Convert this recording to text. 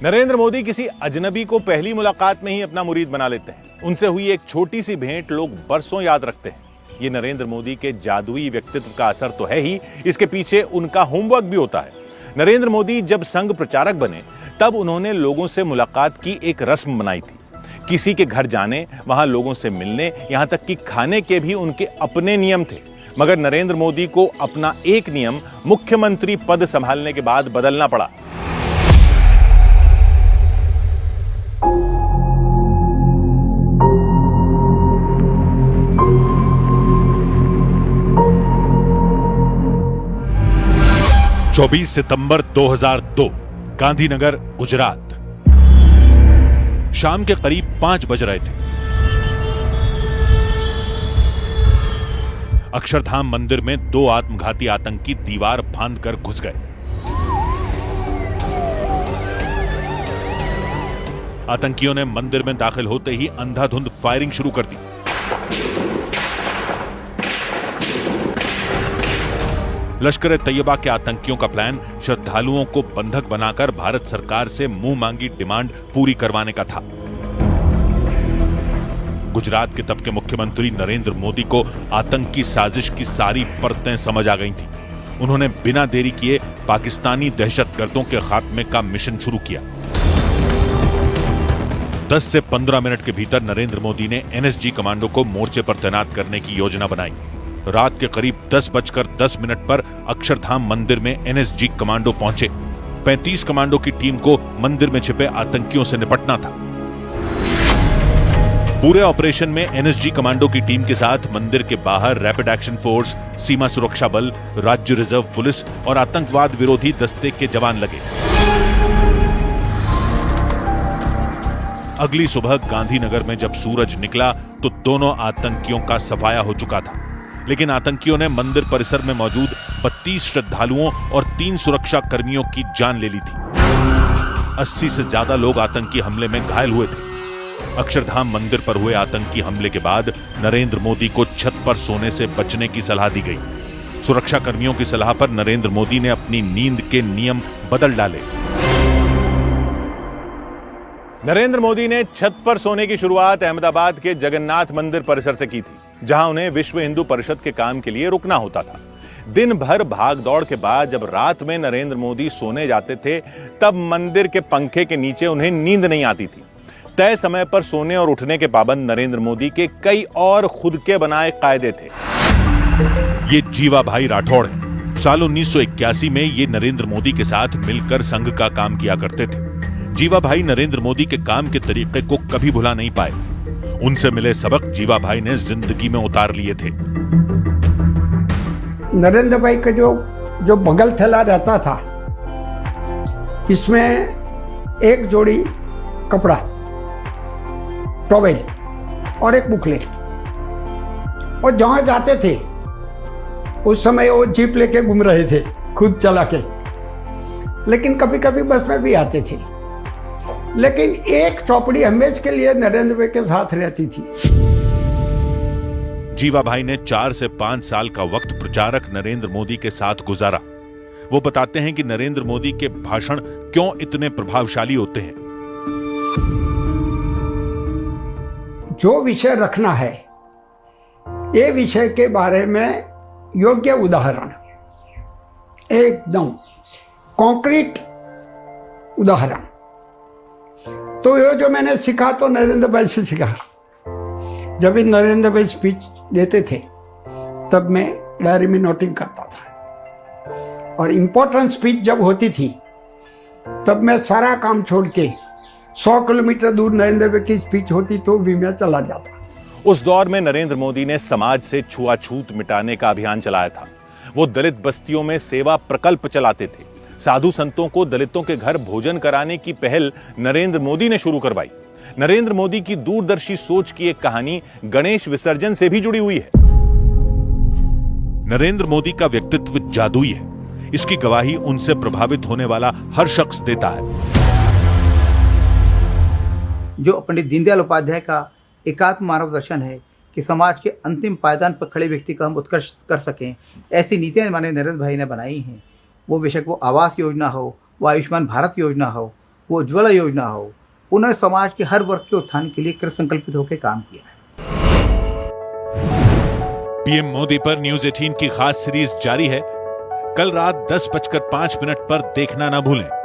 नरेंद्र मोदी किसी अजनबी को पहली मुलाकात में ही अपना मुरीद बना लेते हैं। उनसे हुई एक छोटी सी भेंट लोग बरसों याद रखते हैं। ये नरेंद्र मोदी के जादुई व्यक्तित्व का असर तो है ही, इसके पीछे उनका होमवर्क भी होता है। नरेंद्र मोदी जब संघ प्रचारक बने तब उन्होंने लोगों से मुलाकात की एक रस्म बनाई थी। किसी के घर जाने, वहां लोगों से मिलने, यहां तक कि खाने के भी उनके अपने नियम थे। मगर नरेंद्र मोदी को अपना एक नियम मुख्यमंत्री पद संभालने के बाद बदलना पड़ा। चौबीस सितंबर 2002, गांधीनगर, गुजरात। शाम के करीब 5 बज रहे थे। अक्षरधाम मंदिर में 2 आत्मघाती आतंकी दीवार फांदकर घुस गए। आतंकियों ने मंदिर में दाखिल होते ही अंधाधुंध फायरिंग शुरू कर दी। लश्कर तैयबा के आतंकियों का प्लान श्रद्धालुओं को बंधक बनाकर भारत सरकार से मुंह मांगी डिमांड पूरी करवाने का था। गुजरात के तब के मुख्यमंत्री नरेंद्र मोदी को आतंकी साजिश की सारी परतें समझ आ गई थी। उन्होंने बिना देरी किए पाकिस्तानी दहशतगर्दों के खात्मे का मिशन शुरू किया। 10 से 15 मिनट के भीतर नरेंद्र मोदी ने एनएसजी कमांडो को मोर्चे पर तैनात करने की योजना बनाई। रात के करीब 10:10 पर अक्षरधाम मंदिर में एनएसजी कमांडो पहुंचे। 35 कमांडो की टीम को मंदिर में छिपे आतंकियों से निपटना था। पूरे ऑपरेशन में एनएसजी कमांडो की टीम के साथ मंदिर के बाहर रैपिड एक्शन फोर्स, सीमा सुरक्षा बल, राज्य रिजर्व पुलिस और आतंकवाद विरोधी दस्ते के जवान लगे। अगली सुबह गांधीनगर में जब सूरज निकला तो दोनों आतंकियों का सफाया हो चुका था। लेकिन आतंकियों ने मंदिर परिसर में मौजूद 32 श्रद्धालुओं और 3 सुरक्षा कर्मियों की जान ले ली थी। 80 से ज्यादा लोग आतंकी हमले में घायल हुए थे। अक्षरधाम मंदिर पर हुए आतंकी हमले के बाद नरेंद्र मोदी को छत पर सोने से बचने की सलाह दी गई। सुरक्षा कर्मियों की सलाह पर नरेंद्र मोदी ने अपनी नींद के नियम बदल डाले। नरेंद्र मोदी ने छत पर सोने की शुरुआत अहमदाबाद के जगन्नाथ मंदिर परिसर से की थी, जहां उन्हें विश्व हिंदू परिषद के काम के लिए रुकना होता था। दिन भर भाग दौड़ के बाद जब रात में नरेंद्र मोदी सोने जाते थे तब मंदिर के पंखे के नीचे उन्हें नींद नहीं आती थी। तय समय पर सोने और उठने के पाबंद नरेंद्र मोदी के कई और खुद के बनाए कायदे थे। ये जीवा भाई राठौड़ हैं। साल 1981 में ये नरेंद्र मोदी के साथ मिलकर संघ का काम किया करते थे। जीवा भाई नरेंद्र मोदी के काम के तरीके को कभी भुला नहीं पाए। उनसे मिले सबक जीवा भाई ने जिंदगी में उतार लिए थे। नरेंद्र भाई का जो बगल थैला रहता था, इसमें एक जोड़ी कपड़ा, टॉवेल और एक बुकलेट। और जहां जाते थे उस समय वो जीप लेके घूम रहे थे, खुद चला के, लेकिन कभी कभी बस में भी आते थे। लेकिन एक चौपड़ी हमेशा के लिए नरेंद्र भाई के साथ रहती थी। जीवा भाई ने 4 से 5 साल का वक्त प्रचारक नरेंद्र मोदी के साथ गुजारा। वो बताते हैं कि नरेंद्र मोदी के भाषण क्यों इतने प्रभावशाली होते हैं। जो विषय रखना है, ये विषय के बारे में योग्य उदाहरण, एकदम कॉन्क्रीट उदाहरण, तो ये जो मैंने सीखा तो नरेंद्र भाई से सीखा। जब भी नरेंद्र भाई स्पीच देते थे तब मैं डायरी में नोटिंग करता था। और इम्पोर्टेंट स्पीच जब होती थी तब मैं सारा काम छोड़ के 100 किलोमीटर दूर नरेंद्र भाई की स्पीच होती तो भी मैं चला जाता। उस दौर में नरेंद्र मोदी ने समाज से छुआछूत मिटाने का अभियान चलाया था। वो दलित बस्तियों में सेवा प्रकल्प चलाते थे। साधु संतों को दलितों के घर भोजन कराने की पहल नरेंद्र मोदी ने शुरू करवाई। नरेंद्र मोदी की दूरदर्शी सोच की एक कहानी गणेश विसर्जन से भी जुड़ी हुई है। नरेंद्र मोदी का व्यक्तित्व जादुई है। इसकी गवाही उनसे प्रभावित होने वाला हर शख्स देता है। जो पंडित दीनदयाल उपाध्याय का एकात्म मानव दर्शन है कि समाज के अंतिम पायदान पर खड़े व्यक्ति का हम उत्कर्ष कर सकें, ऐसी नीतियां माननीय नरेंद्र भाई ने बनाई हैं। वो बेशक वो आवास योजना हो, वो आयुष्मान भारत योजना हो, वो उज्ज्वला योजना हो, उन्होंने समाज के हर वर्ग के उत्थान के लिए कृत संकल्पित होकर काम किया है। पीएम मोदी पर न्यूज 18 की खास सीरीज जारी है। कल रात 10:05 पर देखना ना भूलें।